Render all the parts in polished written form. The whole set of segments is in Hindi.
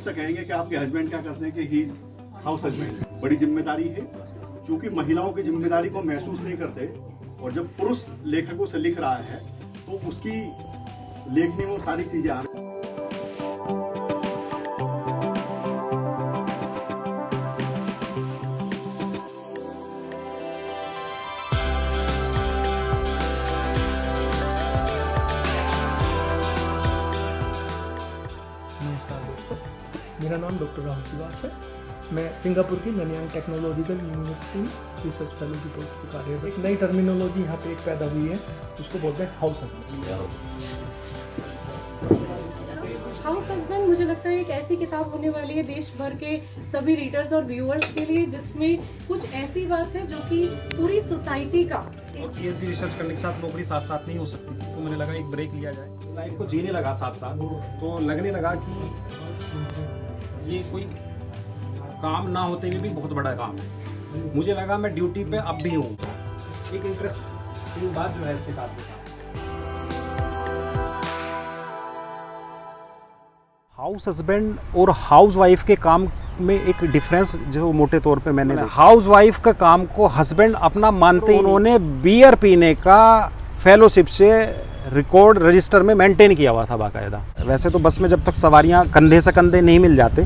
से कहेंगे कि आपके हस्बैंड क्या करते हैं कि ही हाउस हस्बैंड। बड़ी जिम्मेदारी है, क्योंकि महिलाओं की जिम्मेदारी को महसूस नहीं करते, और जब पुरुष लेखकों से लिख रहा है तो उसकी लेखनी में वो सारी चीजें आ रही। मेरा नाम डॉक्टर राहुल सिवाच है। मैं सिंगापुर की ननियांग टेक्नोलॉजिकल यूनिवर्सिटी में रिसर्च फेलो की पोस्ट पर कार्यरत। एक नई टर्मिनोलॉजी यहाँ पे एक पैदा हुई है, उसको बोलते हैं हाउस हस्बैंड। हाउस हस्बैंड मुझे लगता है एक ऐसी किताब होने वाली है देश भर के सभी रीडर्स और व्यूअर्स के लिए, जिसमें कुछ ऐसी बात है जो कि पूरी सोसाइटी का पीएचडी रिसर्च करने के साथ नौकरी साथ साथ नहीं हो सकती, तो मैंने लगा एक ब्रेक लिया जाए। इस लाइफ को जीने लगा साथ साथ, तो लगने लगा कि ये कोई काम ना होते हुए भी बहुत बड़ा काम है। मुझे लगा मैं ड्यूटी पे अब भी हूँ। एक इंटरेस्टिंग बात जो है इस किताब के साथ, हाउस हस्बैंड और हाउस वाइफ के काम में एक डिफरेंस जो मोटे तौर पे मैंने हाउस वाइफ का काम को हस्बैंड अपना मानते, उन्होंने बियर पीने का फेलोशिप से रिकॉर्ड रजिस्टर में मेंटेन किया हुआ था बाकायदा। वैसे तो बस में जब तक सवारियां कंधे से कंधे नहीं मिल जाते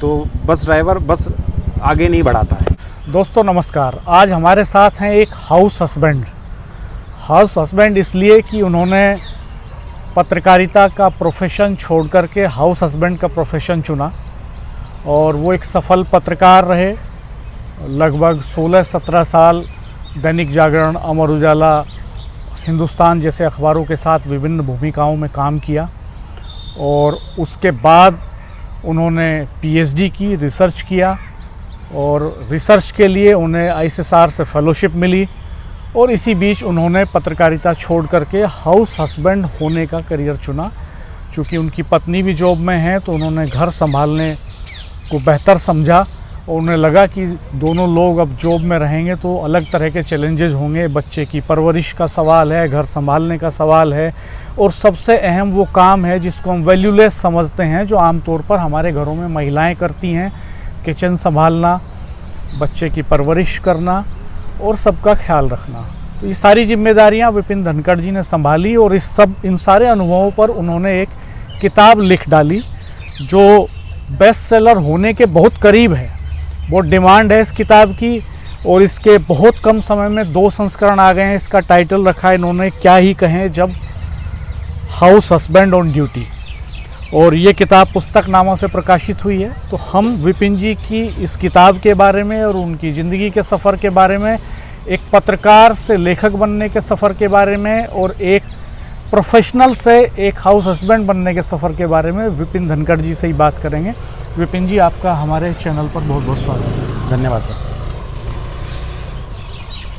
तो बस ड्राइवर बस आगे नहीं बढ़ाता है। दोस्तों नमस्कार, आज हमारे साथ हैं एक हाउस हस्बैंड। हाउस हस्बैंड इसलिए कि उन्होंने पत्रकारिता का प्रोफेशन छोड़ करके हाउस हस्बैंड का प्रोफेशन चुना, और वो एक सफल पत्रकार रहे। लगभग 16-17 साल दैनिक जागरण, अमर उजाला, हिंदुस्तान जैसे अखबारों के साथ विभिन्न भूमिकाओं में काम किया, और उसके बाद उन्होंने पीएचडी की, रिसर्च किया, और रिसर्च के लिए उन्हें आईसीएसआर से फेलोशिप मिली, और इसी बीच उन्होंने पत्रकारिता छोड़ करके हाउस हस्बैंड होने का करियर चुना। चूँकि उनकी पत्नी भी जॉब में है तो उन्होंने घर संभालने को बेहतर समझा, और उन्हें लगा कि दोनों लोग अब जॉब में रहेंगे तो अलग तरह के चैलेंजेस होंगे। बच्चे की परवरिश का सवाल है, घर संभालने का सवाल है, और सबसे अहम वो काम है जिसको हम वैल्यूलेस समझते हैं, जो आमतौर पर हमारे घरों में महिलाएं करती हैं, किचन संभालना, बच्चे की परवरिश करना और सबका ख्याल रखना। तो ये सारी जिम्मेदारियां विपिन धनखड़ जी ने संभाली, और इन सारे अनुभवों पर उन्होंने एक किताब लिख डाली जो बेस्ट सेलर होने के बहुत करीब है। बहुत डिमांड है इस किताब की, और इसके बहुत कम समय में 2 संस्करण आ गए हैं। इसका टाइटल रखा है इन्होंने क्या ही कहें जब हाउस हस्बैंड ऑन ड्यूटी, और ये किताब पुस्तकनामा से प्रकाशित हुई है। तो हम विपिन जी की इस किताब के बारे में और उनकी ज़िंदगी के सफ़र के बारे में, एक पत्रकार से लेखक बनने के सफ़र के बारे में, और एक प्रोफेशनल से एक हाउस हस्बैंड बनने के सफ़र के बारे में विपिन धनखड़ जी से ही बात करेंगे। विपिन जी, आपका हमारे चैनल पर बहुत बहुत स्वागत है। धन्यवाद सर।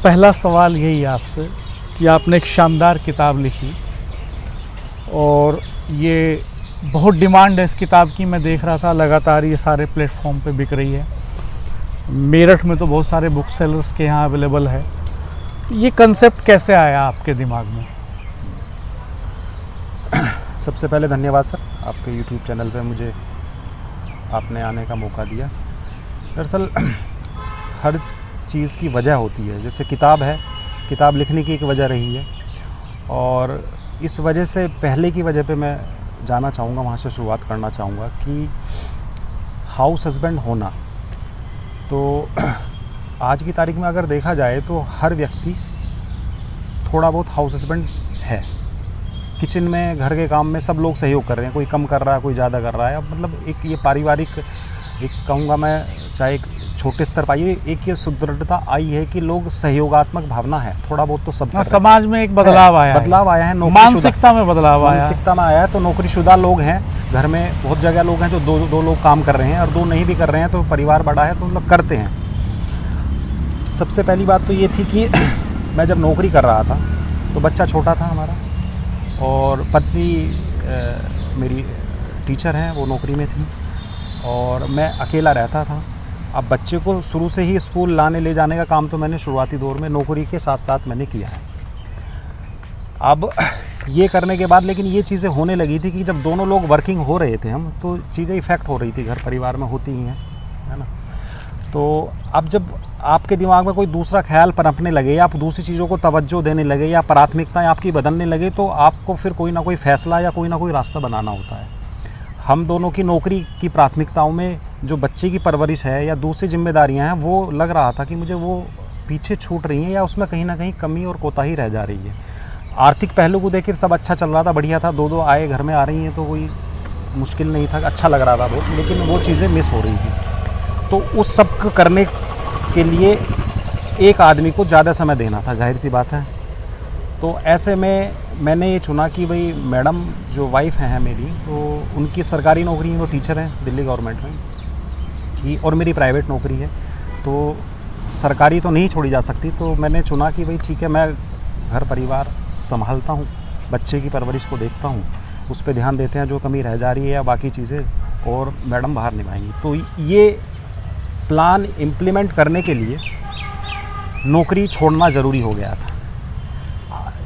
पहला सवाल यही है आपसे कि आपने एक शानदार किताब लिखी, और ये बहुत डिमांड है इस किताब की। मैं देख रहा था लगातार ये सारे प्लेटफॉर्म पे बिक रही है। मेरठ में तो बहुत सारे बुक सेलर्स के यहाँ अवेलेबल है। ये कंसेप्ट कैसे आया आपके दिमाग में? सबसे पहले धन्यवाद सर, आपके यूट्यूब चैनल पे मुझे आपने आने का मौका दिया। दरअसल हर चीज़ की वजह होती है। जैसे किताब है, किताब लिखने की एक वजह रही है, और इस वजह से पहले की वजह पे मैं जाना चाहूँगा, वहाँ से शुरुआत करना चाहूँगा कि हाउस हस्बैंड होना। तो आज की तारीख में अगर देखा जाए तो हर व्यक्ति थोड़ा बहुत हाउस हस्बैंड है। किचन में, घर के काम में सब लोग सहयोग कर रहे हैं, कोई कम कर रहा है, कोई ज़्यादा कर रहा है। अब मतलब एक ये पारिवारिक, एक कहूँगा मैं, चाहे एक छोटे स्तर पर आइए, एक ये सुदृढ़ता आई है कि लोग सहयोगात्मक भावना है, थोड़ा बहुत तो सब समाज में एक बदलाव आया है, मानसिकता में बदलाव आया है। मानसिकता में आया है। तो नौकरीशुदा लोग हैं घर में, बहुत जगह लोग हैं जो दो लोग काम कर रहे हैं, और 2 नहीं भी कर रहे हैं, तो परिवार बड़ा है तो मतलब करते हैं। सबसे पहली बात तो ये थी कि मैं जब नौकरी कर रहा था तो बच्चा छोटा था हमारा, और पत्नी मेरी टीचर हैं, वो नौकरी में थी, और मैं अकेला रहता था। अब बच्चे को शुरू से ही स्कूल लाने ले जाने का काम तो मैंने शुरुआती दौर में नौकरी के साथ साथ मैंने किया है। अब ये करने के बाद लेकिन ये चीज़ें होने लगी थी कि जब दोनों लोग वर्किंग हो रहे थे हम, तो चीज़ें इफ़ेक्ट हो रही थी, घर परिवार में होती ही हैं, है ना। तो अब जब आपके दिमाग में कोई दूसरा ख्याल पनपने लगे या आप दूसरी चीज़ों को तवज्जो देने लगे या प्राथमिकताएं आपकी बदलने लगे, तो आपको फिर कोई ना कोई फ़ैसला या कोई ना कोई रास्ता बनाना होता है। हम दोनों की नौकरी की प्राथमिकताओं में जो बच्चे की परवरिश है या दूसरी जिम्मेदारियां हैं, वो लग रहा था कि मुझे वो पीछे छूट रही हैं या उसमें कहीं ना कहीं कमी और कोताही रह जा रही है। आर्थिक पहलू को देखकर सब अच्छा चल रहा था, बढ़िया था, 2-2 आए घर में आ रही हैं, तो कोई मुश्किल नहीं था, अच्छा लग रहा था बहुत, लेकिन वो चीज़ें मिस हो रही थी। तो उस सब को करने के लिए एक आदमी को ज़्यादा समय देना था, जाहिर सी बात है। तो ऐसे में मैंने ये चुना कि भाई मैडम जो वाइफ हैं मेरी, तो उनकी सरकारी नौकरी है, वो टीचर हैं दिल्ली गवर्नमेंट में की, और मेरी प्राइवेट नौकरी है, तो सरकारी तो नहीं छोड़ी जा सकती। तो मैंने चुना कि भाई ठीक है, मैं घर परिवार संभालता हूँ, बच्चे की परवरिश को देखता हूँ, उस पर ध्यान देते हैं, जो कमी रह जा रही है या बाकी चीज़ें, और मैडम बाहर निभाएंगी। तो ये प्लान इम्प्लीमेंट करने के लिए नौकरी छोड़ना ज़रूरी हो गया था।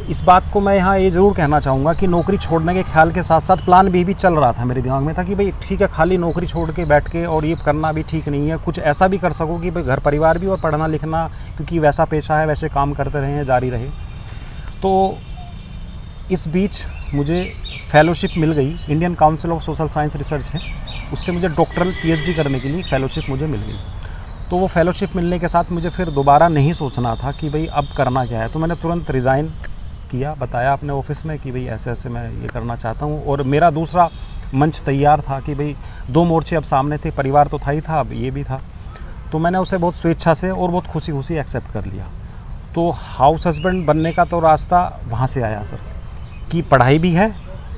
इस बात को मैं यहाँ ये ज़रूर कहना चाहूँगा कि नौकरी छोड़ने के ख्याल के साथ साथ प्लान भी चल रहा था मेरे दिमाग में, था कि भाई ठीक है, खाली नौकरी छोड़ के बैठ के और ये करना भी ठीक नहीं है, कुछ ऐसा भी कर सको कि भाई घर परिवार भी और पढ़ना लिखना, क्योंकि वैसा पेशा है, वैसे काम करते रहें, जारी रहे। तो इस बीच मुझे फेलोशिप मिल गई, Indian council of social science research है, उससे मुझे डॉक्टरल PhD करने के लिए फेलोशिप मुझे मिल गई। तो वो फेलोशिप मिलने के साथ मुझे फिर दोबारा नहीं सोचना था कि भाई अब करना क्या है, तो मैंने तुरंत रिज़ाइन किया, बताया अपने ऑफिस में कि भाई ऐसे ऐसे मैं ये करना चाहता हूँ। और मेरा दूसरा मंच तैयार था कि भाई 2 मोर्चे अब सामने थे, परिवार तो था ही था, अब ये भी था। तो मैंने उसे बहुत स्वेच्छा से और बहुत खुशी खुशी एक्सेप्ट कर लिया। तो हाउस हस्बैंड बनने का तो रास्ता वहाँ से आया सर, कि पढ़ाई भी है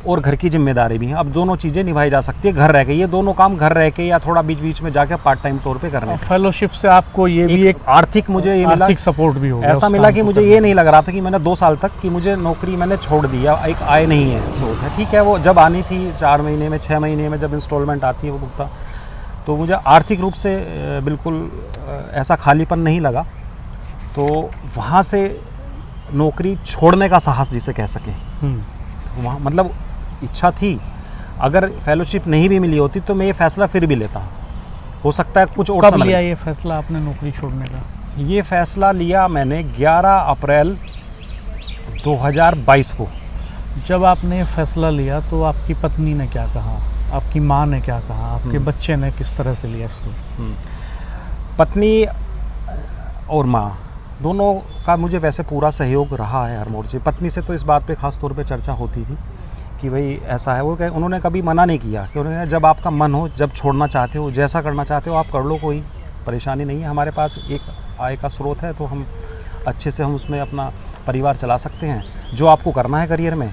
और घर की जिम्मेदारी भी है, अब दोनों चीज़ें निभाई जा सकती है घर रह के। ये दोनों काम घर रह के या थोड़ा बीच बीच में जाके पार्ट टाइम तौर पे करने। फेलोशिप से आपको ये भी एक आर्थिक मुझे ये मिला, आर्थिक सपोर्ट भी हो गया। ऐसा मिला कि मुझे ये नहीं लग रहा था कि मैंने 2 साल तक कि मुझे नौकरी मैंने छोड़ दिया, एक आय नहीं है स्रोत है, ठीक है, वो जब आनी थी 4 महीने में 6 महीने में जब इंस्टॉलमेंट आती है वो भुगता, तो मुझे आर्थिक रूप से बिल्कुल ऐसा खालीपन नहीं लगा। तो वहाँ से नौकरी छोड़ने का साहस जिसे कह सकें, वहाँ मतलब इच्छा थी। अगर फेलोशिप नहीं भी मिली होती तो मैं ये फैसला फिर भी लेता, हो सकता है कुछ और कब समय लिया ये फैसला आपने नौकरी छोड़ने का? ये फैसला लिया मैंने 11 अप्रैल 2022 को। जब आपने ये फैसला लिया तो आपकी पत्नी ने क्या कहा, आपकी माँ ने क्या कहा, आपके बच्चे ने किस तरह से लिया इसको? पत्नी और माँ दोनों का मुझे वैसे पूरा सहयोग रहा है हर मोर्चे। पत्नी से तो इस बात पे ख़ास तौर पे चर्चा होती थी कि भाई ऐसा है, वो उन्होंने कभी मना नहीं किया, कि उन्होंने जब आपका मन हो, जब छोड़ना चाहते हो, जैसा करना चाहते हो आप कर लो, कोई परेशानी नहीं है, हमारे पास एक आय का स्रोत है, तो हम अच्छे से हम उसमें अपना परिवार चला सकते हैं। जो आपको करना है करियर में,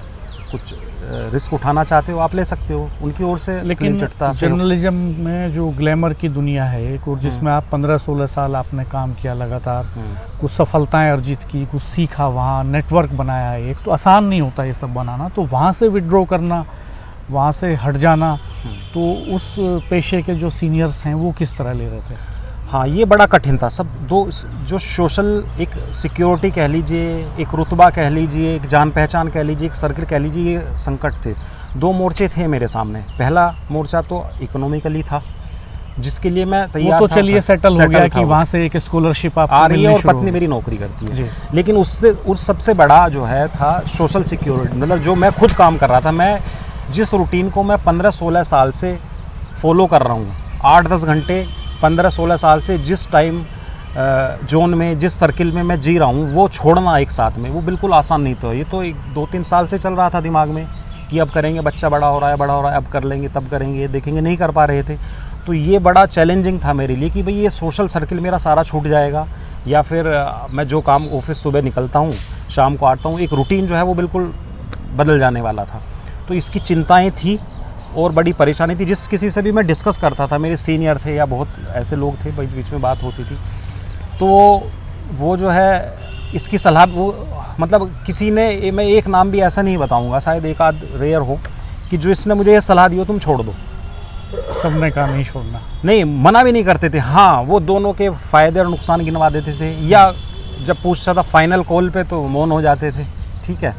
कुछ रिस्क उठाना चाहते हो आप ले सकते हो, उनकी ओर से। लेकिन जर्नलिज्म में जो ग्लैमर की दुनिया है एक, और जिसमें आप 15-16 साल आपने काम किया लगातार, कुछ सफलताएं अर्जित की, कुछ सीखा, वहाँ नेटवर्क बनाया एक, तो आसान नहीं होता ये सब बनाना। तो वहाँ से विड्रॉ करना, वहाँ से हट जाना, तो उस पेशे के जो सीनियर्स हैं वो किस तरह ले रहे थे? हाँ, ये बड़ा कठिन था। सब दो जो सोशल एक सिक्योरिटी कह लीजिए, एक रुतबा कह लीजिए, एक जान पहचान कह लीजिए, एक सर्किल कह लीजिए, ये संकट थे। 2 मोर्चे थे मेरे सामने। पहला मोर्चा तो इकोनॉमिकली था, जिसके लिए मैं तैयार था। तो चलिए सेटल हो गया कि वहाँ से एक स्कॉलरशिप आ रही है और पत्नी मेरी नौकरी करती है। लेकिन उस सबसे बड़ा जो है था सोशल सिक्योरिटी, मतलब जो मैं खुद काम कर रहा था। मैं जिस रूटीन को मैं 15-16 साल से फॉलो कर रहा हूँ, 8-10 घंटे 15-16 साल से जिस टाइम जोन में, जिस सर्किल में मैं जी रहा हूँ, वो छोड़ना एक साथ में वो बिल्कुल आसान नहीं था। ये तो 2-3 साल से चल रहा था दिमाग में कि अब करेंगे, बच्चा बड़ा हो रहा है, अब कर लेंगे, तब करेंगे, देखेंगे, नहीं कर पा रहे थे। तो ये बड़ा चैलेंजिंग था मेरे लिए कि भाई ये सोशल सर्किल मेरा सारा छूट जाएगा, या फिर मैं जो काम ऑफिस सुबह निकलता हूँ शाम को आता हूँ, एक रूटीन जो है वो बिल्कुल बदल जाने वाला था। तो इसकी चिंताएँ थी और बड़ी परेशानी थी। जिस किसी से भी मैं डिस्कस करता था, मेरे सीनियर थे या बहुत ऐसे लोग थे, बीच बीच में बात होती थी, तो वो जो है इसकी सलाह, वो मतलब किसी ने, मैं एक नाम भी ऐसा नहीं बताऊंगा, शायद एक आध रेयर हो कि जो इसने मुझे ये सलाह दी हो तुम छोड़ दो। सबने कहा नहीं छोड़ना, नहीं, मना भी नहीं करते थे। हाँ, वो दोनों के फ़ायदे और नुकसान गिनवा देते थे, या जब पूछता था फाइनल कॉल पे तो मौन हो जाते थे। ठीक है,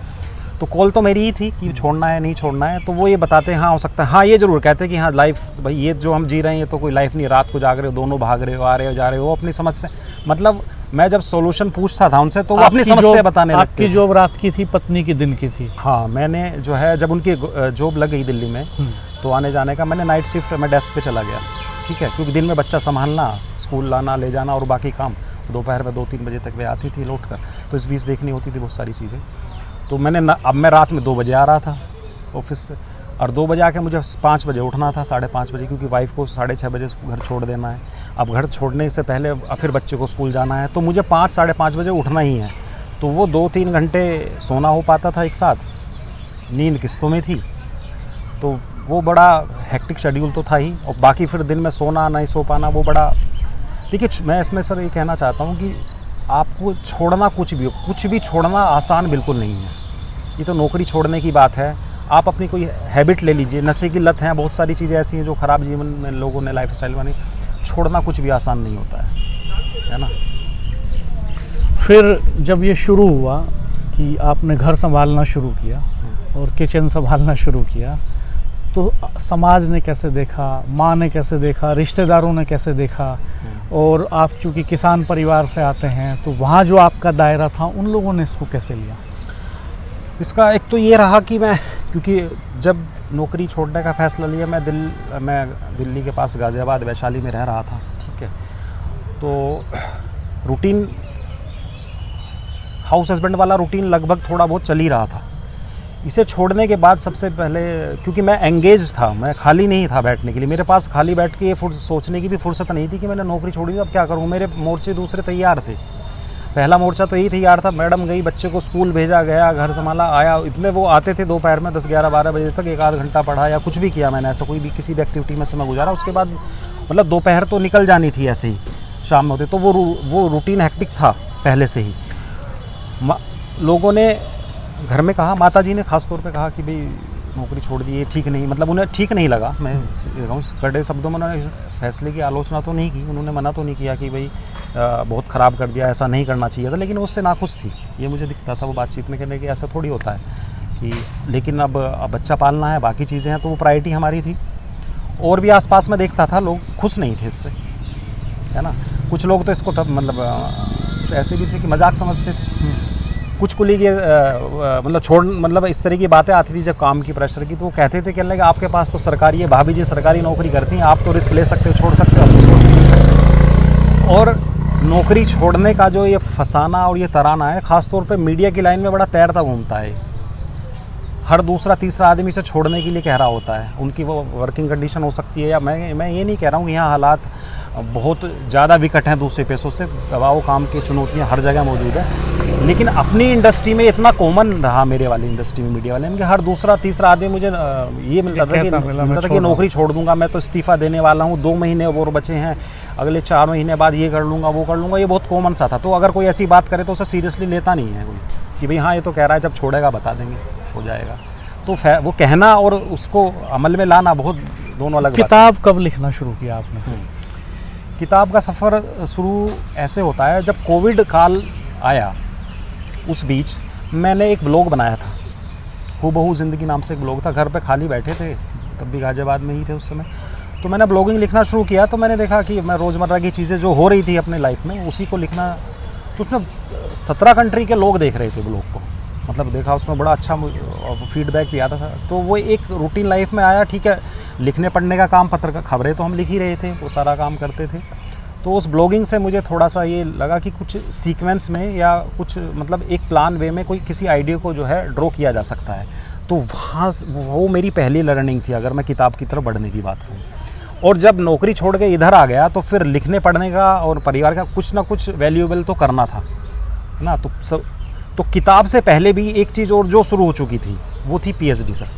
तो कॉल तो मेरी ही थी कि छोड़ना है नहीं छोड़ना है, तो वो ये बताते हैं हाँ हो सकता है, हाँ ये ज़रूर कहते हैं कि हाँ लाइफ भाई ये जो हम जी रहे हैं ये तो कोई लाइफ नहीं, रात को जाग रहे हो, दोनों भाग रहे हो, आ रहे हो जा रहे हो, अपनी समझ से, मतलब मैं जब सॉल्यूशन पूछता था उनसे तो वो अपनी समझ से बताने लगते थे। आपकी जॉब रात की थी, पत्नी की दिन की थी? हाँ, मैंने जो है जब उनकी जॉब लग गई दिल्ली में तो आने जाने का, मैंने नाइट शिफ्ट में डेस्क पे चला गया, ठीक है, क्योंकि दिन में बच्चा संभालना, स्कूल लाना ले जाना और बाकी काम, दोपहर में 2-3 बजे तक वे आती थी लौट कर, तो इस बीच देखनी होती थी बहुत सारी चीज़ें। तो अब मैं रात में 2 बजे आ रहा था ऑफिस से, और 2 बजे आके मुझे 5 बजे उठना था, 5:30 बजे, क्योंकि वाइफ को 6:30 बजे घर छोड़ देना है। अब घर छोड़ने से पहले फिर बच्चे को स्कूल जाना है, तो मुझे 5-5:30 बजे उठना ही है। तो वो 2-3 घंटे सोना हो पाता था एक साथ, नींद किस्तों में थी, तो वो बड़ा हेक्टिक शेड्यूल तो था ही, और बाकी फिर दिन में सोना नहीं सो पाना वो बड़ा। देखिए मैं इसमें सर ये कहना चाहता हूँ कि आपको छोड़ना कुछ भी हो, कुछ भी छोड़ना आसान बिल्कुल नहीं है। ये तो नौकरी छोड़ने की बात है, आप अपनी कोई हैबिट ले लीजिए, नशे की लत है, बहुत सारी चीज़ें ऐसी हैं जो ख़राब जीवन में लोगों ने लाइफ स्टाइल बनी, छोड़ना कुछ भी आसान नहीं होता है ना। फिर जब ये शुरू हुआ कि आपने घर संभालना शुरू किया और किचन संभालना शुरू किया, तो समाज ने कैसे देखा, माँ ने कैसे देखा, रिश्तेदारों ने कैसे देखा, और आप चूँकि किसान परिवार से आते हैं तो वहाँ जो आपका दायरा था उन लोगों ने इसको कैसे लिया? इसका एक तो ये रहा कि मैं, क्योंकि जब नौकरी छोड़ने का फ़ैसला लिया, मैं दिल्ली के पास गाज़ियाबाद वैशाली में रह रहा था, ठीक है, तो रूटीन हाउस हस्बैंड वाला रूटीन लगभग थोड़ा बहुत चल ही रहा था। इसे छोड़ने के बाद सबसे पहले, क्योंकि मैं एंगेज था, मैं खाली नहीं था बैठने के लिए, मेरे पास खाली बैठ के ये सोचने की भी फुर्सत नहीं थी कि मैंने नौकरी छोड़ी, अब क्या करूँ। मेरे मोर्चे दूसरे तैयार थे। पहला मोर्चा तो यही तैयार था, मैडम गई, बच्चे को स्कूल भेजा गया, घर संभाला, आया, इतने वो आते थे दोपहर में 10-11-12 बजे तक, 1-आध घंटा पढ़ा या कुछ भी किया मैंने, ऐसा कोई भी किसी भी एक्टिविटी में समय गुजारा। उसके बाद मतलब दोपहर तो निकल जानी थी ऐसे ही, शाम में होते, तो वो रूटीन हेक्टिक था पहले से ही। लोगों ने घर में कहा, माता जी ने खास तौर पे कहा कि भाई नौकरी छोड़ दी, ये ठीक नहीं, मतलब उन्हें ठीक नहीं लगा। मैं कहूँ कड़े शब्दों में उन्होंने फैसले की आलोचना तो नहीं की, उन्होंने मना तो नहीं किया कि भाई बहुत ख़राब कर दिया, ऐसा नहीं करना चाहिए था, लेकिन उससे नाखुश थी, ये मुझे दिखता था वो बातचीत में, कहने कि ऐसा थोड़ी होता है कि, लेकिन अब बच्चा पालना है, बाकी चीज़ें हैं, तो वो प्रायोरिटी हमारी थी। और भी आसपास में देखता था, लोग खुश नहीं थे इससे, है ना। कुछ लोग तो इसको तब मतलब कुछ ऐसे भी थे कि मजाक समझते थे, कुछ को लिए मतलब मतलब इस तरह की बातें आती थी जब काम की प्रेशर की, तो वो कहते थे, कहने लगे आपके पास तो सरकारी है, भाभी जी सरकारी नौकरी करती हैं, आप तो रिस्क ले सकते हो, छोड़ सकते हो, आप तो सोच नहीं सकते। और नौकरी छोड़ने का जो ये फसाना और ये तराना है, ख़ास तौर पे मीडिया की लाइन में बड़ा तैरता घूमता है। हर दूसरा तीसरा आदमी से छोड़ने के लिए कह रहा होता है, उनकी वो वर्किंग कंडीशन हो सकती है, या मैं ये नहीं कह रहा हूँ कि यहाँ हालात बहुत ज़्यादा विकट हैं दूसरे पेशों से, दबाव काम की चुनौतियाँ हर जगह मौजूद है, लेकिन अपनी इंडस्ट्री में इतना कॉमन रहा, मेरे वाली इंडस्ट्री में, मीडिया वाले में, कि हर दूसरा तीसरा आदमी मुझे ये मिलता था कि नौकरी छोड़ दूंगा, मैं तो इस्तीफ़ा देने वाला हूँ, 2 महीने और बचे हैं, अगले 4 महीने बाद ये कर लूँगा, वो कर लूँगा, ये बहुत कॉमन सा था। तो अगर कोई ऐसी बात करे तो उसे सीरियसली लेता नहीं है कोई, कि भाई हाँ ये तो कह रहा है, जब छोड़ेगा बता देंगे, हो जाएगा। तो वो कहना और उसको अमल में लाना बहुत दोनों अलग। किताब कब लिखना शुरू किया आपने? किताब का सफ़र शुरू ऐसे होता है, जब कोविड काल आया उस बीच मैंने एक ब्लॉग बनाया था, हूबहू ज़िंदगी नाम से एक ब्लॉग था। घर पे खाली बैठे थे, तब भी गाज़ियाबाद में ही थे उस समय, तो मैंने ब्लॉगिंग लिखना शुरू किया। तो मैंने देखा कि मैं रोज़मर्रा की चीज़ें जो हो रही थी अपने लाइफ में, उसी को लिखना, तो उसमें 17 कंट्री के लोग देख रहे थे ब्लॉग को, मतलब देखा उसमें बड़ा अच्छा फीडबैक भी आता था। तो वो एक रूटीन लाइफ में आया, ठीक है, लिखने पढ़ने का काम, पत्र का खबरें तो हम लिख ही रहे थे, वो सारा काम करते थे। तो उस ब्लॉगिंग से मुझे थोड़ा सा ये लगा कि कुछ सीक्वेंस में या कुछ मतलब एक प्लान वे में कोई किसी आइडिया को जो है ड्रॉ किया जा सकता है। तो वहाँ वो मेरी पहली लर्निंग थी, अगर मैं किताब की तरफ बढ़ने की बात करूँ। और जब नौकरी छोड़ के इधर आ गया तो फिर लिखने पढ़ने का और परिवार का कुछ ना कुछ वैल्यूएबल तो करना था, है ना। तो किताब से पहले भी एक चीज़ और जो शुरू हो चुकी थी वो थी पीएचडी सर,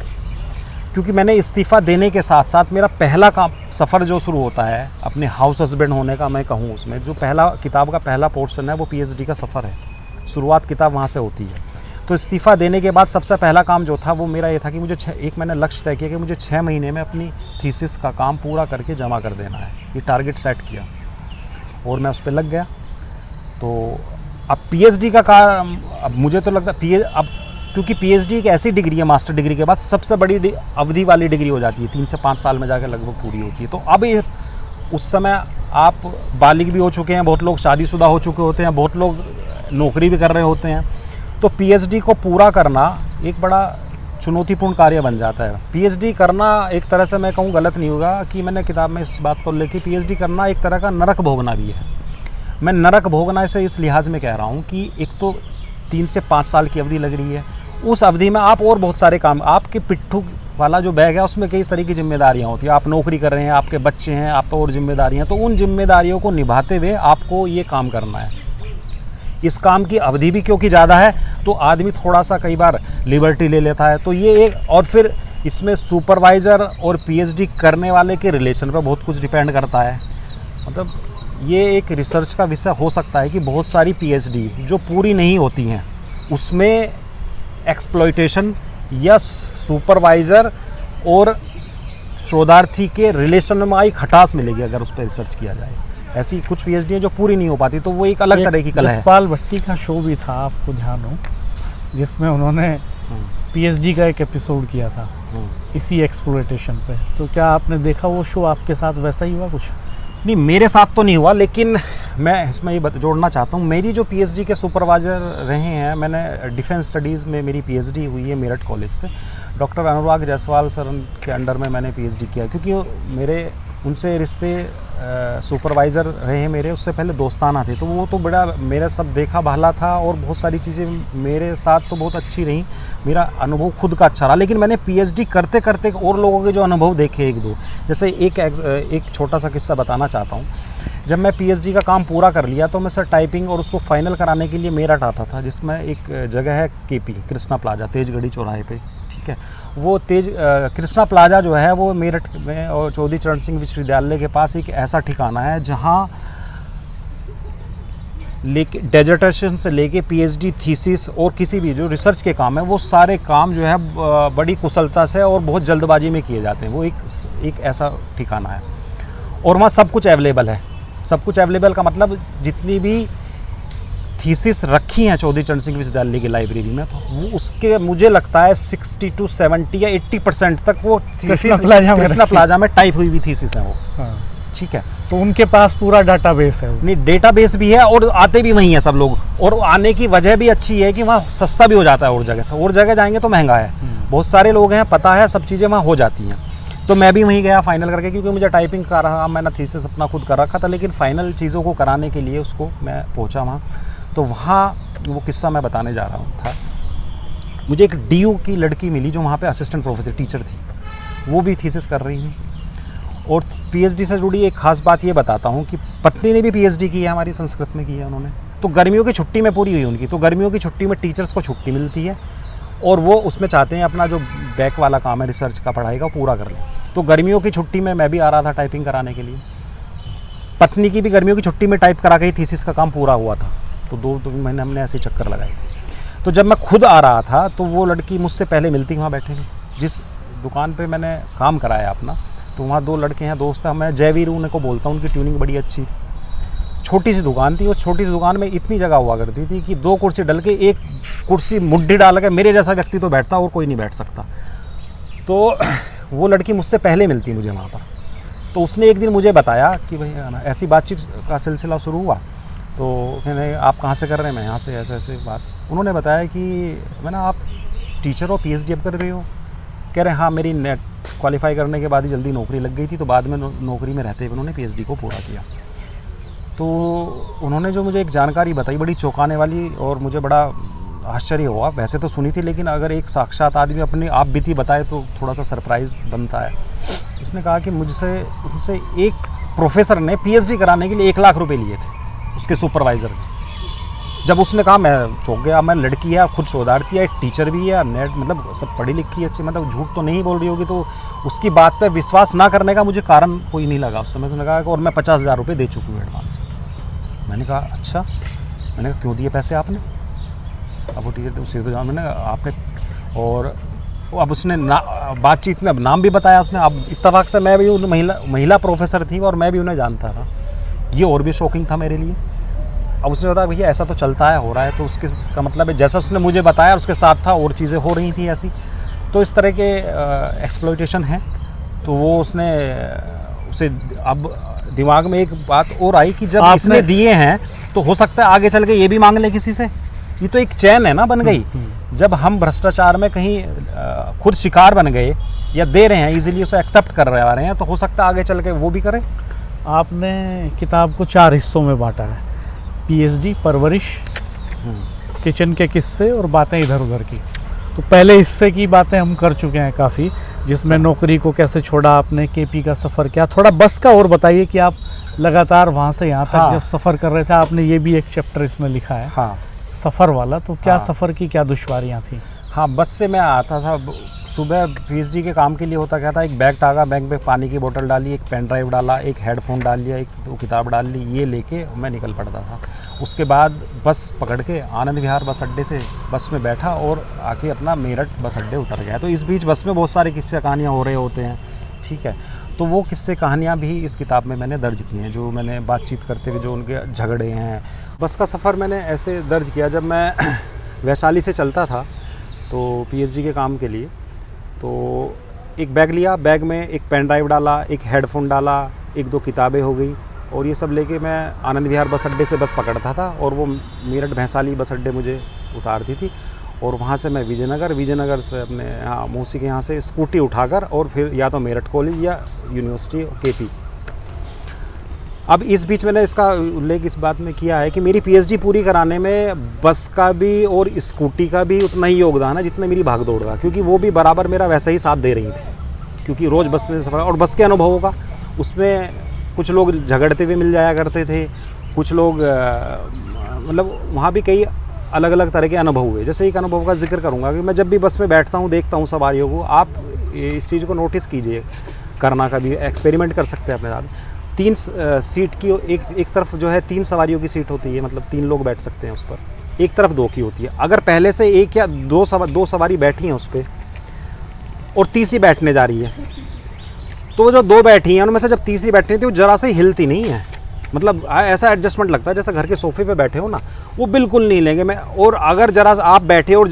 क्योंकि मैंने इस्तीफ़ा देने के साथ साथ मेरा पहला काम सफ़र जो शुरू होता है अपने हाउस हस्बैंड होने का, मैं कहूँ उसमें जो पहला किताब का पहला पोर्शन है वो पीएचडी का सफ़र है। शुरुआत किताब वहाँ से होती है। तो इस्तीफ़ा देने के बाद सबसे पहला काम जो था वो मेरा ये था कि मुझे मैंने लक्ष्य तय किया कि मुझे 6 महीने में अपनी थीसिस का काम पूरा करके जमा कर देना है, ये टारगेट सेट किया और मैं उस पर लग गया। तो अब पीएचडी का काम, अब मुझे तो लगता अब क्योंकि पीएचडी एक ऐसी डिग्री है मास्टर डिग्री के बाद सबसे बड़ी अवधि वाली डिग्री हो जाती है, 3 से 5 साल में जाकर लगभग पूरी होती है। तो अब ये उस समय आप बालिग भी हो चुके हैं, बहुत लोग शादीशुदा हो चुके होते हैं, बहुत लोग नौकरी भी कर रहे होते हैं, तो पीएचडी को पूरा करना एक बड़ा चुनौतीपूर्ण कार्य बन जाता है। पीएचडी करना एक तरह से मैं कहूँ गलत नहीं होगा कि मैंने किताब में इस बात को लेकर पीएचडी करना एक तरह का नरक भोगना भी है। मैं नरक भोगना इसे इस लिहाज में कह रहा हूँ कि एक तो 3 से 5 साल की अवधि लग रही है, उस अवधि में आप और बहुत सारे काम, आपके पिट्ठू वाला जो बैग है उसमें कई तरह की जिम्मेदारियाँ होती हैं। आप नौकरी कर रहे हैं, आपके बच्चे हैं, आप पर और जिम्मेदारियाँ, तो उन जिम्मेदारियों को निभाते हुए आपको ये काम करना है। इस काम की अवधि भी क्योंकि ज़्यादा है तो आदमी थोड़ा सा कई बार लिबर्टी ले लेता है। तो ये एक, और फिर इसमें सुपरवाइज़र और पीएचडी करने वाले के रिलेशन पर बहुत कुछ डिपेंड करता है। मतलब ये एक रिसर्च का विषय हो सकता है कि बहुत सारी पीएचडी जो पूरी नहीं होती हैं उसमें एक्सप्लॉयटेशन या सुपरवाइज़र और शोधार्थी के रिलेशन में एक खटास मिलेगी अगर उस पर रिसर्च किया जाए। ऐसी कुछ पीएचडी हैं जो पूरी नहीं हो पाती, तो वो एक अलग तरह की कला है। जसपाल भट्टी का शो भी था, आपको ध्यान हो, जिसमें उन्होंने पीएचडी का एक एपिसोड किया था इसी एक्सप्लॉयटेशन पे। तो क्या आपने देखा वो शो? आपके साथ वैसा ही हुआ कुछ? नहीं, मेरे साथ तो नहीं हुआ, लेकिन मैं इसमें ये जोड़ना चाहता हूँ, मेरी जो पीएचडी के सुपरवाइज़र रहे हैं, मैंने डिफेंस स्टडीज़ में मेरी पीएचडी हुई है मेरठ कॉलेज से। डॉक्टर अनुराग जायसवाल सर के अंडर में मैंने पीएचडी किया, क्योंकि मेरे उनसे रिश्ते सुपरवाइज़र रहे हैं मेरे, उससे पहले दोस्ताना थे। तो वो तो बड़ा मेरा सब देखा भाला था और बहुत सारी चीज़ें मेरे साथ तो बहुत अच्छी रहीं, मेरा अनुभव खुद का अच्छा रहा। लेकिन मैंने पीएचडी करते करते और लोगों के जो अनुभव देखे एक दो, जैसे एक छोटा सा किस्सा बताना चाहता हूँ। जब मैं पीएचडी का काम पूरा कर लिया तो मैं सर टाइपिंग और उसको फाइनल कराने के लिए मेरठ आता था, जिसमें एक जगह है केपी कृष्णा प्लाजा, तेजगढ़ी चौराहे पे, ठीक है। वो कृष्णा प्लाजा जो है वो मेरठ में और चौधरी चरण सिंह विश्वविद्यालय के पास एक ऐसा ठिकाना है जहाँ डेजर्टेशन से लेके पीएचडी थीसिस और किसी भी जो रिसर्च के काम है वो सारे काम जो है बड़ी कुशलता से और बहुत जल्दबाजी में किए जाते हैं। वो एक ऐसा ठिकाना है और वहाँ सब कुछ अवेलेबल है। सब कुछ अवेलेबल का मतलब जितनी भी थीसिस रखी हैं चौधरी चरण सिंह विश्वविद्यालय की लाइब्रेरी में, तो वो उसके मुझे लगता है 60 to 70 या 80% तक वो कृष्णा प्लाजा में टाइप हुई हुई थीसिस है वो। हाँ। ठीक है, तो उनके पास पूरा डाटाबेस है। नहीं, डेटाबेस भी है और आते भी वहीं हैं सब लोग, और आने की वजह भी अच्छी है कि वहाँ सस्ता भी हो जाता है और जगह से। और जगह जाएंगे तो महंगा है, बहुत सारे लोग हैं, पता है, सब चीज़ें वहाँ हो जाती हैं। तो मैं भी वहीं गया फाइनल करके, क्योंकि मुझे टाइपिंग का रहा, मैंने थीसिस अपना खुद कर रखा था, लेकिन फाइनल चीज़ों को कराने के लिए उसको मैं पहुँचा वहाँ। तो वहाँ वो किस्सा मैं बताने जा रहा हूँ था, मुझे एक डीयू की लड़की मिली जो वहाँ पे असिस्टेंट प्रोफेसर टीचर थी, वो भी थीसिस कर रही थी। और पीएचडी से जुड़ी एक खास बात ये बताता हूँ कि पत्नी ने भी पीएचडी की है, हमारी संस्कृत में की है उन्होंने। तो गर्मियों की छुट्टी में पूरी हुई उनकी, तो गर्मियों की छुट्टी में टीचर्स को छुट्टी मिलती है और वो उसमें चाहते हैं अपना जो बैक वाला काम है रिसर्च का, पढ़ाई का, पूरा कर लें। तो गर्मियों की छुट्टी में मैं भी आ रहा था टाइपिंग कराने के लिए। पत्नी की भी गर्मियों की छुट्टी में टाइप करा के ही थीसिस का काम पूरा हुआ था। तो 2 महीने हमने ऐसे चक्कर लगाए थे। तो जब मैं खुद आ रहा था तो वो लड़की मुझसे पहले मिलती, वहाँ बैठे हैं जिस दुकान पे मैंने काम कराया अपना, तो वहाँ 2 लड़के हैं दोस्त हैं, मैं जयवीर उनको बोलता हूँ, उनकी ट्यूनिंग बड़ी अच्छी थी। छोटी सी दुकान थी, उस छोटी सी दुकान में इतनी जगह हुआ करती थी कि 2 कुर्सी डल के, एक कुर्सी मुड्ढी डाल के मेरे जैसा व्यक्ति तो बैठता और कोई नहीं बैठ सकता। तो वो लड़की मुझसे पहले मिलती मुझे वहाँ पर। तो उसने एक दिन मुझे बताया कि भाई ना ऐसी बातचीत का सिलसिला शुरू हुआ। तो कहने आप कहाँ से कर रहे हैं, मैं यहाँ से, ऐसे ऐसे बात। उन्होंने बताया कि मैंने आप टीचर हो, पीएचडी अब कर रहे हो? कह रहे हैं हाँ, मेरी नेट क्वालिफाई करने के बाद ही जल्दी नौकरी लग गई थी, तो बाद में नौकरी में रहते हुए उन्होंने पीएचडी को पूरा किया। तो उन्होंने जो मुझे एक जानकारी बताई बड़ी चौंकाने वाली और मुझे बड़ा आश्चर्य हुआ। वैसे तो सुनी थी, लेकिन अगर एक साक्षात आदमी अपनी आप बीती बताए तो थोड़ा सा सरप्राइज़ बनता है। उसने कहा कि उनसे एक प्रोफेसर ने पीएचडी कराने के लिए 1 लाख रुपये लिए थे उसके सुपरवाइज़र ने। जब उसने कहा, मैं चौंक गया। मैं लड़की है, खुद शोधार्थी है, एक टीचर भी है, नेट मतलब सब पढ़ी लिखी अच्छी, मतलब झूठ तो नहीं बोल रही होगी। तो उसकी बात पे विश्वास ना करने का मुझे कारण कोई नहीं लगा उस समय। तो लगा और मैं 50,000 रुपये दे चुकी हूँ एडवांस। मैंने कहा अच्छा। मैंने कहा क्यों दिए पैसे आपने? अब वो टीचर उसी तो जान, मैंने आपने, और अब उसने बातचीत में अब नाम भी बताया उसने। अब इत्तेफाक से मैं भी उन महिला प्रोफेसर थी और मैं भी उन्हें जानता था। ये और भी शॉकिंग था मेरे लिए। अब उसने बताया भैया ऐसा तो चलता है, हो रहा है, तो उसका मतलब है जैसा उसने मुझे बताया उसके साथ था और चीज़ें हो रही थी ऐसी। तो इस तरह के एक्सप्लॉइटेशन है। तो वो उसने उसे अब दिमाग में एक बात और आई कि जब इसने दिए हैं तो हो सकता है आगे चल के ये भी मांग ले किसी से। ये तो एक चैन है ना बन गई। जब हम भ्रष्टाचार में कहीं खुद शिकार बन गए या दे रहे हैं इजीली, उसे एक्सेप्ट कर रहे हैं, तो हो सकता है आगे चल के वो भी करे। आपने किताब को 4 हिस्सों में बांटा है, पीएचडी, परवरिश, किचन के किस्से और बातें इधर उधर की। तो पहले हिस्से की बातें हम कर चुके हैं काफ़ी, जिसमें नौकरी को कैसे छोड़ा आपने, केपी का सफ़र क्या, थोड़ा बस का और बताइए कि आप लगातार वहाँ से यहाँ तक जब सफ़र कर रहे थे, आपने ये भी एक चैप्टर इसमें लिखा है सफ़र वाला। तो क्या सफ़र की क्या दुश्वारियाँ थी? हाँ, बस से मैं आता था सुबह, पीएचडी के काम के लिए होता क्या था, एक बैग टांगा, बैग में पानी की बोतल डाली, एक पेन ड्राइव डाला, एक हेडफोन डाल लिया, एक 2 किताब डाल ली, ये लेके मैं निकल पड़ता था। उसके बाद बस पकड़ के आनंद विहार बस अड्डे से बस में बैठा और आके अपना मेरठ बस अड्डे उतर गया। तो इस बीच बस में बहुत सारे किस्से कहानियाँ हो रहे होते हैं, ठीक है। तो वो किस्से कहानियाँ भी इस किताब में मैंने दर्ज की हैं, जो मैंने बातचीत करते हुए जो उनके झगड़े हैं। बस का सफ़र मैंने ऐसे दर्ज किया, जब मैं वैशाली से चलता था तो पीएचडी के काम के लिए, तो एक बैग लिया, बैग में एक पेन ड्राइव डाला, एक हेडफोन डाला, 1-2 किताबें हो गई, और ये सब लेके मैं आनंद विहार बस अड्डे से बस पकड़ता था और वो मेरठ भैंसाली बस अड्डे मुझे उतारती थी। और वहाँ से मैं विजयनगर से अपने यहाँ मौसी के यहाँ से स्कूटी उठाकर और फिर या तो मेरठ कॉलेज या यूनिवर्सिटी केपी। अब इस बीच मैंने इसका उल्लेख इस बात में किया है कि मेरी पीएचडी पूरी कराने में बस का भी और स्कूटी का भी उतना ही योगदान है जितना मेरी भागदौड़ का, क्योंकि वो भी बराबर मेरा वैसा ही साथ दे रही थी, क्योंकि रोज़ बस में सफ़र और बस के अनुभवों का, उसमें कुछ लोग झगड़ते हुए मिल जाया करते थे, कुछ लोग मतलब वहाँ भी कई अलग अलग तरह के अनुभव हुए। जैसे एक अनुभव का जिक्र करूँगा कि मैं जब भी बस में बैठता हूँ, देखता हूँ सवारियों को, आप इस चीज़ को नोटिस कीजिए, करना कभी एक्सपेरिमेंट कर सकते हैं अपने साथ। 3 सीट की एक तरफ जो है 3 सवारियों की सीट होती है, मतलब 3 लोग बैठ सकते हैं उस पर, एक तरफ 2 की होती है। अगर पहले से 1 या 2 सवारी बैठी हैं उस पर और तीसरी बैठने जा रही है, तो वो जो 2 बैठी हैं उनमें से जब तीसरी बैठनी थी वो ज़रा से हिलती नहीं है, मतलब ऐसा एडजस्टमेंट लगता है जैसे घर के सोफे पे बैठे हो ना, वो बिल्कुल नहीं लेंगे मैं। और अगर जरा आप बैठे और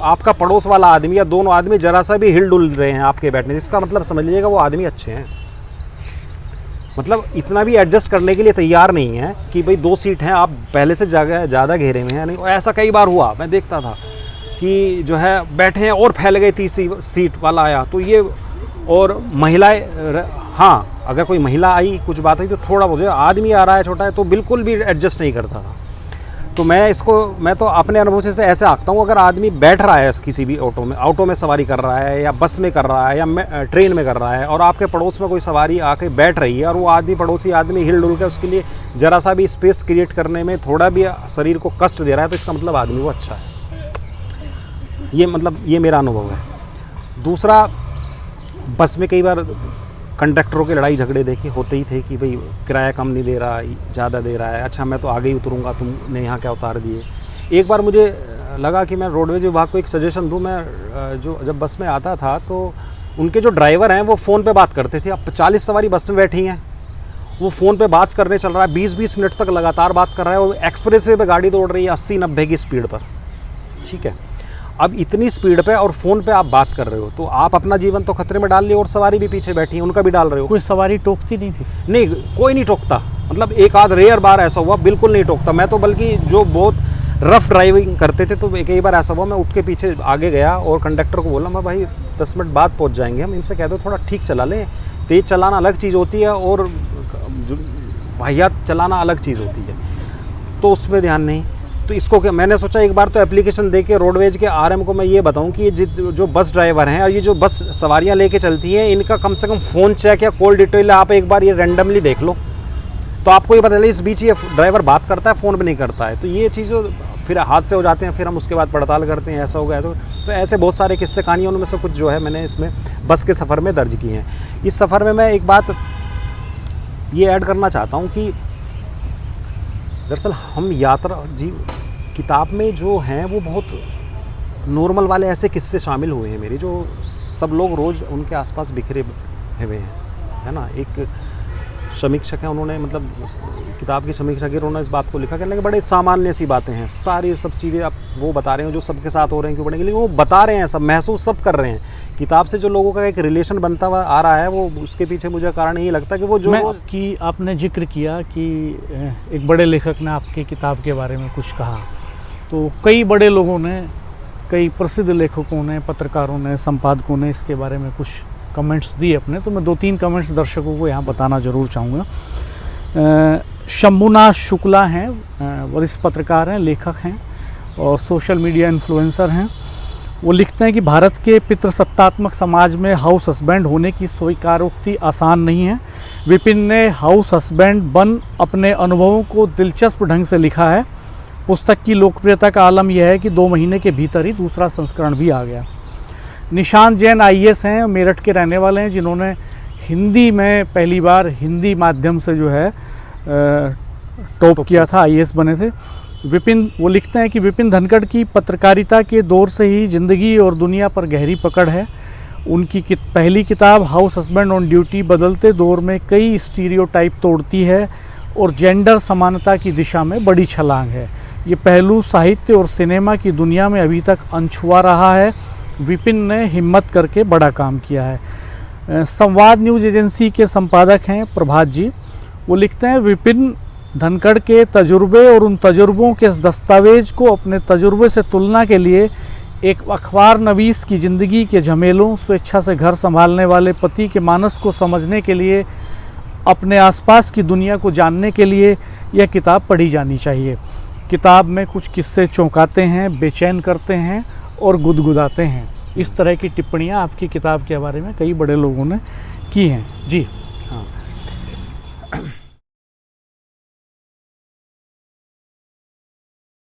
आपका पड़ोस वाला आदमी या दोनों आदमी जरा सा भी हिल डुल रहे हैं आपके बैठने, इसका मतलब समझ लीजिएगा वो आदमी अच्छे हैं, मतलब इतना भी एडजस्ट करने के लिए तैयार नहीं है कि भाई 2 सीट हैं, आप पहले से ज़्यादा घेरे में हैं। नहीं, ऐसा कई बार हुआ, मैं देखता था कि जो है बैठे हैं और फैल गए, तीसरी सीट वाला आया तो ये, और महिलाएं, हाँ अगर कोई महिला आई कुछ बात हुई तो थोड़ा बहुत, आदमी आ रहा है छोटा है तो बिल्कुल भी एडजस्ट नहीं करता था। तो मैं तो अपने अनुभव से ऐसे आंकता हूँ, अगर आदमी बैठ रहा है किसी भी ऑटो में सवारी कर रहा है या बस में कर रहा है या ट्रेन में कर रहा है, और आपके पड़ोस में कोई सवारी आके बैठ रही है और वो पड़ोसी आदमी हिल डुल के उसके लिए ज़रा सा भी स्पेस क्रिएट करने में थोड़ा भी शरीर को कष्ट दे रहा है, तो इसका मतलब आदमी वो अच्छा है। ये मेरा अनुभव है। दूसरा, बस में कई बार कंडक्टरों के लड़ाई झगड़े देखे होते ही थे कि भाई किराया कम नहीं दे रहा, ज़्यादा दे रहा है, अच्छा मैं तो आगे ही उतरूँगा, तुमने यहाँ क्या उतार दिए। एक बार मुझे लगा कि मैं रोडवेज विभाग को एक सजेशन दूँ। मैं जब बस में आता था तो उनके जो ड्राइवर हैं वो फ़ोन पे बात करते थे। अब 40 सवारी बस में बैठी हैं, वो फ़ोन पे बात करने चल रहा है, 20-20 मिनट तक लगातार बात कर रहा है, वो एक्सप्रेसवे पे गाड़ी दौड़ रही है 80-90 की स्पीड पर, ठीक है। अब इतनी स्पीड पे और फ़ोन पे आप बात कर रहे हो तो आप अपना जीवन तो खतरे में डाल रहे हो और सवारी भी पीछे बैठी है उनका भी डाल रहे हो। कोई सवारी टोकती नहीं थी? नहीं, कोई नहीं टोकता, मतलब एक आध रेयर बार ऐसा हुआ, बिल्कुल नहीं टोकता। मैं तो बल्कि जो बहुत रफ़ ड्राइविंग करते थे तो कई बार ऐसा हुआ, मैं उठ के पीछे आगे गया और कंडक्टर को बोला, मैं भाई 10 मिनट बाद पहुँच जाएंगे हम, इनसे कह दो थोड़ा ठीक चला लें। तेज़ चलाना अलग चीज़ होती है और वाहियात चलाना अलग चीज़ होती है, तो उसमें ध्यान नहीं। तो इसको क्या, मैंने सोचा एक बार तो एप्लीकेशन दे के रोडवेज के आरएम को मैं ये बताऊं कि ये जो बस ड्राइवर हैं और ये जो बस सवारियां लेके चलती हैं, इनका कम से कम फ़ोन चेक या कॉल डिटेल आप एक बार ये रैंडमली देख लो, तो आपको ये पता चले इस बीच ये ड्राइवर बात करता है, फ़ोन भी नहीं करता है। तो ये चीज़ों फिर हादसे हो जाते हैं, फिर हम उसके बाद पड़ताल करते हैं, ऐसा हो गया। तो ऐसे बहुत सारे किस्से कहानियाँ, उनमें से कुछ जो है मैंने इसमें बस के सफ़र में दर्ज की हैं। इस सफ़र में मैं एक बात ये ऐड करना चाहता हूँ कि दरअसल हम यात्रा किताब में जो हैं वो बहुत नॉर्मल वाले ऐसे किस्से शामिल हुए हैं मेरे, जो सब लोग रोज़ उनके आसपास बिखरे हुए हैं, है ना। एक समीक्षक हैं उन्होंने मतलब किताब की समीक्षा की, उन्होंने इस बात को लिखा, कहने कि बड़े सामान्य सी बातें हैं, सारी सब चीज़ें आप वो बता रहे हो जो सबके साथ हो रहे हैं क्यों बढ़ेंगे, लेकिन वो बता रहे हैं, सब महसूस सब कर रहे हैं। किताब से जो लोगों का एक रिलेशन बनता हुआ आ रहा है, वो उसके पीछे मुझे कारण यही लगता है कि वो जो कि आपने जिक्र किया कि एक बड़े लेखक ने आपकी किताब के बारे में कुछ कहा, तो कई बड़े लोगों ने, कई प्रसिद्ध लेखकों ने, पत्रकारों ने, संपादकों ने इसके बारे में कुछ कमेंट्स दिए अपने, तो मैं 2-3 कमेंट्स दर्शकों को यहाँ बताना ज़रूर चाहूँगा। शंभुनाथ शुक्ला हैं, वरिष्ठ पत्रकार हैं, लेखक हैं और सोशल मीडिया इन्फ्लुएंसर हैं। वो लिखते हैं कि भारत के पितृसत्तात्मक समाज में हाउस हस्बैंड होने की स्वीकारोक्ति आसान नहीं है। विपिन ने हाउस हस्बैंड बन अपने अनुभवों को दिलचस्प ढंग से लिखा है। पुस्तक की लोकप्रियता का आलम यह है कि 2 महीने के भीतर ही दूसरा संस्करण भी आ गया। निशांत जैन IAS हैं, मेरठ के रहने वाले हैं, जिन्होंने हिंदी में पहली बार हिंदी माध्यम से जो है टॉप किया था, IAS बने थे। विपिन, वो लिखते हैं कि विपिन धनखड़ की पत्रकारिता के दौर से ही ज़िंदगी और दुनिया पर गहरी पकड़ है। उनकी पहली किताब हाउस हस्बैंड ऑन ड्यूटी बदलते दौर में कई स्टीरियोटाइप तोड़ती है और जेंडर समानता की दिशा में बड़ी छलांग है। ये पहलू साहित्य और सिनेमा की दुनिया में अभी तक अनछुआ रहा है। विपिन ने हिम्मत करके बड़ा काम किया है। संवाद न्यूज़ एजेंसी के संपादक हैं प्रभात जी। वो लिखते हैं विपिन धनखड़ के तजुर्बे और उन तजुर्बों के दस्तावेज को अपने तजुर्बे से तुलना के लिए एक अखबार नवीस की ज़िंदगी के झमेलों, स्वेच्छा से घर संभालने वाले पति के मानस को समझने के लिए, अपने आसपास की दुनिया को जानने के लिए यह किताब पढ़ी जानी चाहिए। किताब में कुछ किस्से चौंकाते हैं, बेचैन करते हैं और गुदगुदाते हैं। इस तरह की टिप्पणियाँ आपकी किताब के बारे में कई बड़े लोगों ने की हैं। जी हाँ।